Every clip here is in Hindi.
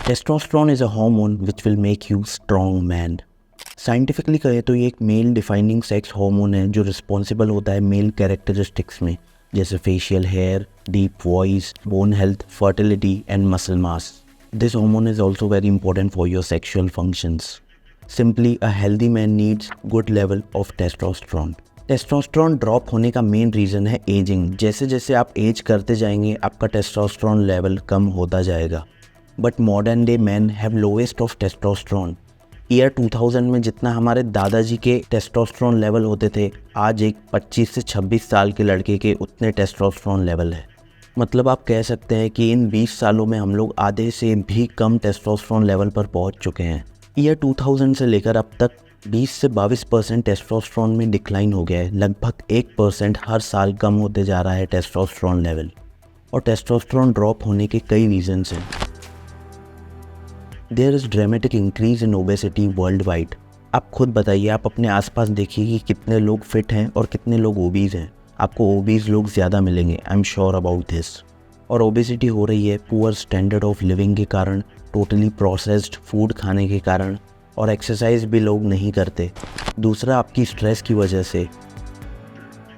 Testosterone is a hormone which will make you strong man. Scientifically कहे तो ये एक मेल डिफाइनिंग सेक्स हार्मोन है जो रिस्पॉन्सिबल होता है मेल कैरेक्टरिस्टिक्स में, जैसे facial hair, deep voice, bone health, fertility and muscle mass. This hormone is also very important for your sexual functions. Simply a healthy man needs good level of testosterone. Testosterone drop होने का मेन रीज़न है एजिंग। जैसे जैसे आप एज करते जाएंगे आपका टेस्टोस्टेरोन लेवल कम होता जाएगा। But modern day man have lowest of testosterone. Year 2000 में जितना हमारे दादाजी के टेस्टोस्टेरोन लेवल होते थे, आज एक 25 से 26 साल के लड़के के उतने टेस्टोस्टेरोन लेवल है। मतलब आप कह सकते हैं कि इन 20 सालों में हम लोग आधे से भी कम टेस्टोस्टेरोन लेवल पर पहुंच चुके हैं। ईयर 2000 से लेकर अब तक 20 से 22% टेस्टोस्टेरोन में डिक्लाइन हो गया है। लगभग 1% हर साल कम होते जा रहा है टेस्टोस्टेरोन लेवल। और टेस्टोस्टेरोन ड्रॉप होने के कई रीजंस हैं। There is dramatic increase in obesity worldwide. आप खुद बताइए, आप अपने आसपास देखिए कि कितने लोग फिट हैं और कितने लोग ओबीज हैं। आपको ओबीज लोग ज़्यादा मिलेंगे, I am sure about this. और ओबेसिटी हो रही है पुअर स्टैंडर्ड ऑफ लिविंग के कारण, टोटली प्रोसेस्ड फूड खाने के कारण, और एक्सरसाइज भी लोग नहीं करते। दूसरा आपकी स्ट्रेस की वजह से।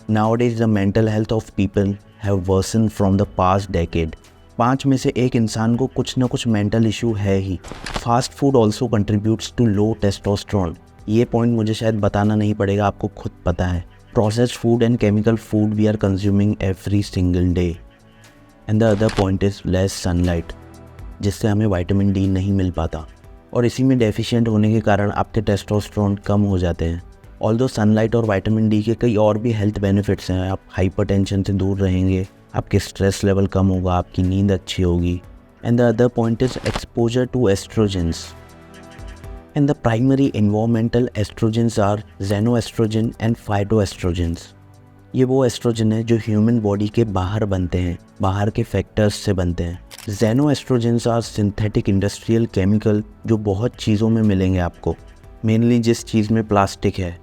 Nowadays the mental health of people have worsen from the past decade. 5 में से एक इंसान को कुछ ना कुछ मेंटल इशू है ही। Fast food also contributes to low testosterone. ये पॉइंट मुझे शायद बताना नहीं पड़ेगा, आपको खुद पता है। Processed food and chemical food we are consuming every single day. And the other point is less sunlight, जिससे हमें विटामिन डी नहीं मिल पाता, और इसी में डेफिशिएंट होने के कारण आपके टेस्टोस्टेरोन कम हो जाते हैं। ऑल्दो सनलाइट और विटामिन डी के कई और भी हेल्थ बेनिफिट्स हैं। आप हाइपरटेंशन से दूर रहेंगे, आपके स्ट्रेस लेवल कम होगा, आपकी नींद अच्छी होगी। And the other point is exposure to estrogens. And the primary environmental estrogens are xenoestrogen and phytoestrogens. ये वो एस्ट्रोजन है जो ह्यूमन बॉडी के बाहर बनते हैं, बाहर के फैक्टर्स से बनते हैं। जेनोएस्ट्रोजेंस आर सिंथेटिक इंडस्ट्रियल केमिकल जो बहुत चीज़ों में मिलेंगे आपको, मेनली जिस चीज़ में प्लास्टिक है।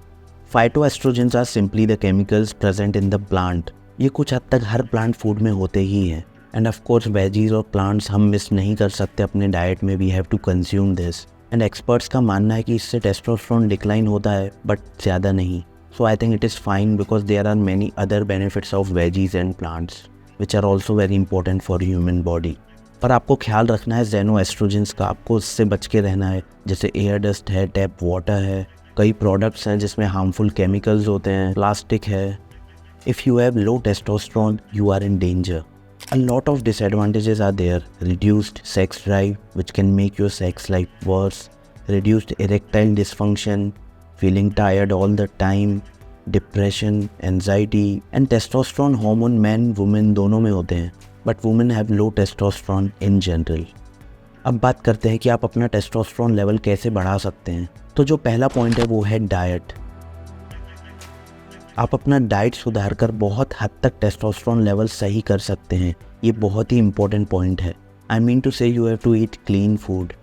Phytoestrogens are simply the chemicals present in the plant. ये कुछ हद तक हर प्लांट फूड में होते ही हैं। एंड ऑफ कोर्स वेजीज और प्लांट्स हम मिस नहीं कर सकते अपने डाइट में, we have to consume this. And experts का मानना है कि इससे टेस्टोस्टेरोन डिक्लाइन होता है, बट ज़्यादा नहीं। So I think it is fine because there are many other benefits of veggies and plants which are also very important for human body. पर आपको ख्याल रखना है जेनोएस्ट्रोजेंस का, आपको उससे बच के रहना है। जैसे एयर डस्ट है, टैप वाटर है, कई प्रोडक्ट्स हैं जिसमें हार्मफुल केमिकल्स होते हैं, प्लास्टिक है। If you have low testosterone, you are in danger. A lot of disadvantages are there. Reduced sex drive, which can make your sex life worse. Reduced erectile dysfunction, feeling tired all the time, depression, anxiety, and testosterone hormone men, women दोनों में होते हैं. But women have low testosterone in general. अब बात करते हैं कि आप अपना टेस्टोस्टेरोन लेवल कैसे बढ़ा सकते हैं। तो जो पहला पॉइंट है वो है डाइट। आप अपना डाइट सुधार कर बहुत हद तक टेस्टोस्टेरोन लेवल सही कर सकते हैं। ये बहुत ही इंपॉर्टेंट पॉइंट है। I mean to say you have to eat clean food.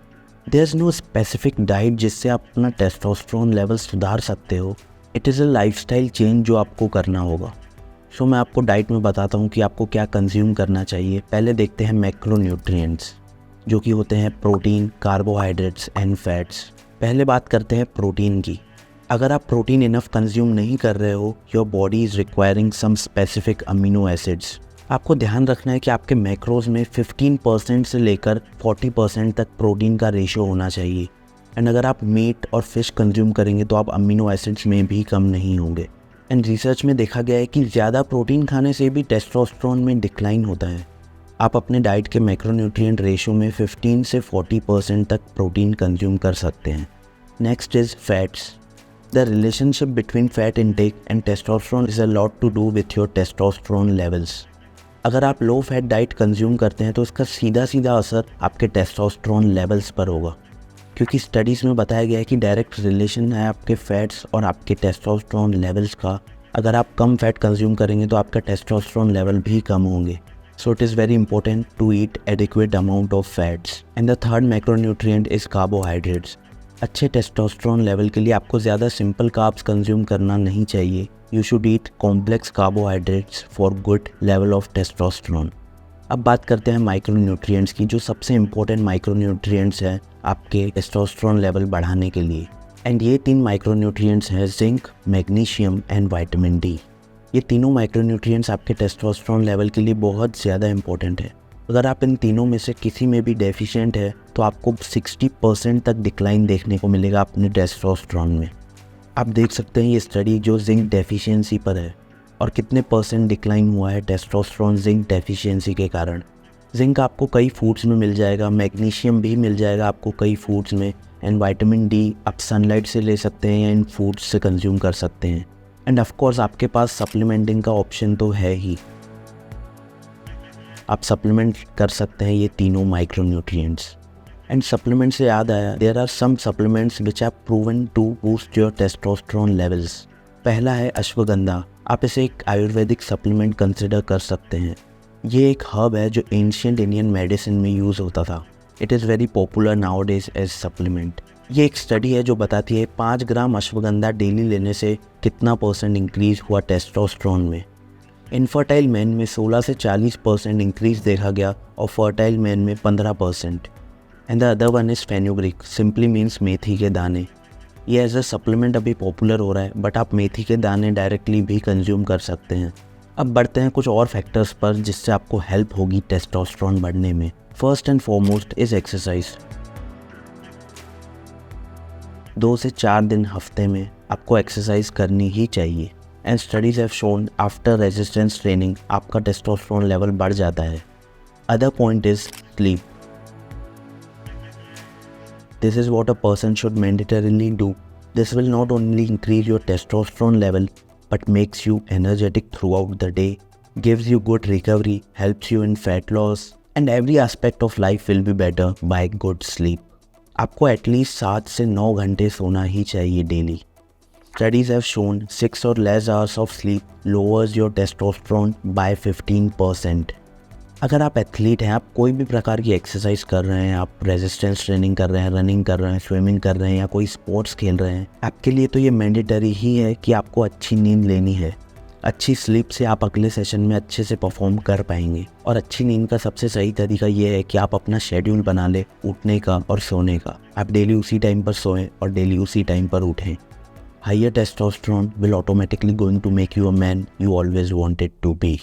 There is no specific diet जिससे आप अपना टेस्टोस्टेरोन लेवल सुधार सकते हो। It is a lifestyle change जो आपको करना होगा। सो मैं आपको डाइट में बताता हूँ कि आपको क्या कंज्यूम करना चाहिए। पहले देखते हैं मैक्रोन्यूट्रिएंट्स, जो कि होते हैं प्रोटीन, कार्बोहाइड्रेट्स एंड फैट्स। पहले बात करते हैं प्रोटीन की। अगर आप प्रोटीन इनफ कंज्यूम नहीं कर रहे हो, your body is requiring some specific amino acids. आपको ध्यान रखना है कि आपके मैक्रोज में 15% से लेकर 40% तक प्रोटीन का रेशियो होना चाहिए। एंड अगर आप मीट और फिश कंज्यूम करेंगे तो आप अमीनो एसिड्स में भी कम नहीं होंगे। एंड रिसर्च में देखा गया है कि ज़्यादा प्रोटीन खाने से भी टेस्टोस्टेरोन में डिक्लाइन होता है। आप अपने डाइट के मैक्रोन्यूट्रिएंट रेशियो में 15 से 40% तक प्रोटीन कंज्यूम कर सकते हैं। Next is fats. The relationship between fat intake and testosterone is a lot to do with your testosterone levels. अगर आप लो फैट डाइट कंज्यूम करते हैं तो इसका सीधा सीधा असर आपके टेस्टोस्टेरोन लेवल्स पर होगा, क्योंकि स्टडीज़ में बताया गया है कि डायरेक्ट रिलेशन है आपके फैट्स और आपके टेस्टोस्टेरोन लेवल्स का। अगर आप कम फैट कंज्यूम करेंगे तो आपका टेस्टोस्टेरोन लेवल भी कम होंगे। So it is very important to eat adequate amount of fats. And the third macronutrient is carbohydrates. अच्छे टेस्टोस्टेरोन लेवल के लिए आपको ज़्यादा सिंपल कार्ब्स कंज्यूम करना नहीं चाहिए। You should eat complex carbohydrates for good level of testosterone. अब बात करते हैं माइक्रोन्यूट्रिएंट्स की, जो सबसे इम्पोर्टेंट माइक्रोन्यूट्रिएंट्स हैं आपके टेस्टोस्टेरोन लेवल बढ़ाने के लिए। एंड ये 3 माइक्रोन्यूट्रिएंट्स हैं zinc, magnesium and vitamin D. ये तीनों माइक्रोन्यूट्रिएंट्स आपके टेस्टोस्टेरोन लेवल के लिए बहुत ज़्यादा इंपॉर्टेंट है। अगर आप इन तीनों में से किसी में भी डेफिशिएंट है तो आपको 60% तक डिक्लाइन देखने को मिलेगा अपने टेस्टोस्टेरोन में। आप देख सकते हैं ये स्टडी जो जिंक डेफिशिएंसी पर है और कितने % डिक्लाइन हुआ है टेस्टोस्टेरोन जिंक डेफिशिएंसी के कारण। जिंक आपको कई फूड्स में मिल जाएगा, मैग्नीशियम भी मिल जाएगा आपको कई फूड्स में, एंड विटामिन डी आप सनलाइट से ले सकते हैं या इन फूड्स से कंज्यूम कर सकते हैं। एंड ऑफ कोर्स आपके पास सप्लीमेंटिंग का ऑप्शन तो है ही, आप सप्लीमेंट कर सकते हैं ये तीनों माइक्रोन्यूट्रिएंट्स। एंड सप्लीमेंट से याद आया, there are some supplements which are proven to boost your testosterone levels. पहला है अश्वगंधा। आप इसे एक आयुर्वेदिक सप्लीमेंट कंसिडर कर सकते हैं। ये एक हर्ब है जो एंशिएंट इंडियन मेडिसिन में यूज़ होता था। It is very popular nowadays as supplement. ये एक स्टडी है जो बताती है 5 ग्राम अश्वगंधा डेली लेने से कितना % इंक्रीज़ हुआ टेस्टोस्टेरोन में। इनफर्टाइल मैन में 16 से 40% इंक्रीज़ देखा गया और फर्टाइल मैन में 15%। And the other one is fenugreek, simply means मेथी के दाने। ये एज अ सप्लीमेंट अभी पॉपुलर हो रहा है, बट आप मेथी के दाने डायरेक्टली भी कंज्यूम कर सकते हैं। अब बढ़ते हैं कुछ और फैक्टर्स पर जिससे आपको हेल्प होगी टेस्टोस्टेरोन बढ़ने में। First and foremost is exercise. 2 से 4 दिन हफ्ते में आपको एक्सरसाइज करनी ही चाहिए। And studies have shown after resistance training आपका टेस्टोस्टेरोन लेवल बढ़ जाता है। Other point is sleep. This is what a person should mandatorily do. This will not only increase your testosterone level but makes you energetic throughout the day, gives you good recovery, helps you in fat loss, and every aspect of life will be better by good sleep. आपको एटलीस्ट 7 से 9 घंटे सोना ही चाहिए daily. Studies have shown 6 or less hours of sleep lowers your testosterone by 15%. अगर आप एथलीट हैं, आप कोई भी प्रकार की एक्सरसाइज कर रहे हैं, आप रेजिस्टेंस ट्रेनिंग कर रहे हैं, रनिंग कर रहे हैं, स्विमिंग कर रहे हैं या कोई स्पोर्ट्स खेल रहे हैं, आपके लिए तो ये मैंडेटरी ही है कि आपको अच्छी नींद लेनी है। अच्छी स्लीप से आप अगले सेशन में अच्छे से परफॉर्म कर पाएंगे। और अच्छी नींद का सबसे सही तरीका ये है कि आप अपना शेड्यूल बना ले उठने का और सोने का। आप डेली उसी टाइम पर सोएं और डेली उसी टाइम पर उठें। Higher testosterone will automatically going to make you a man you always wanted to B.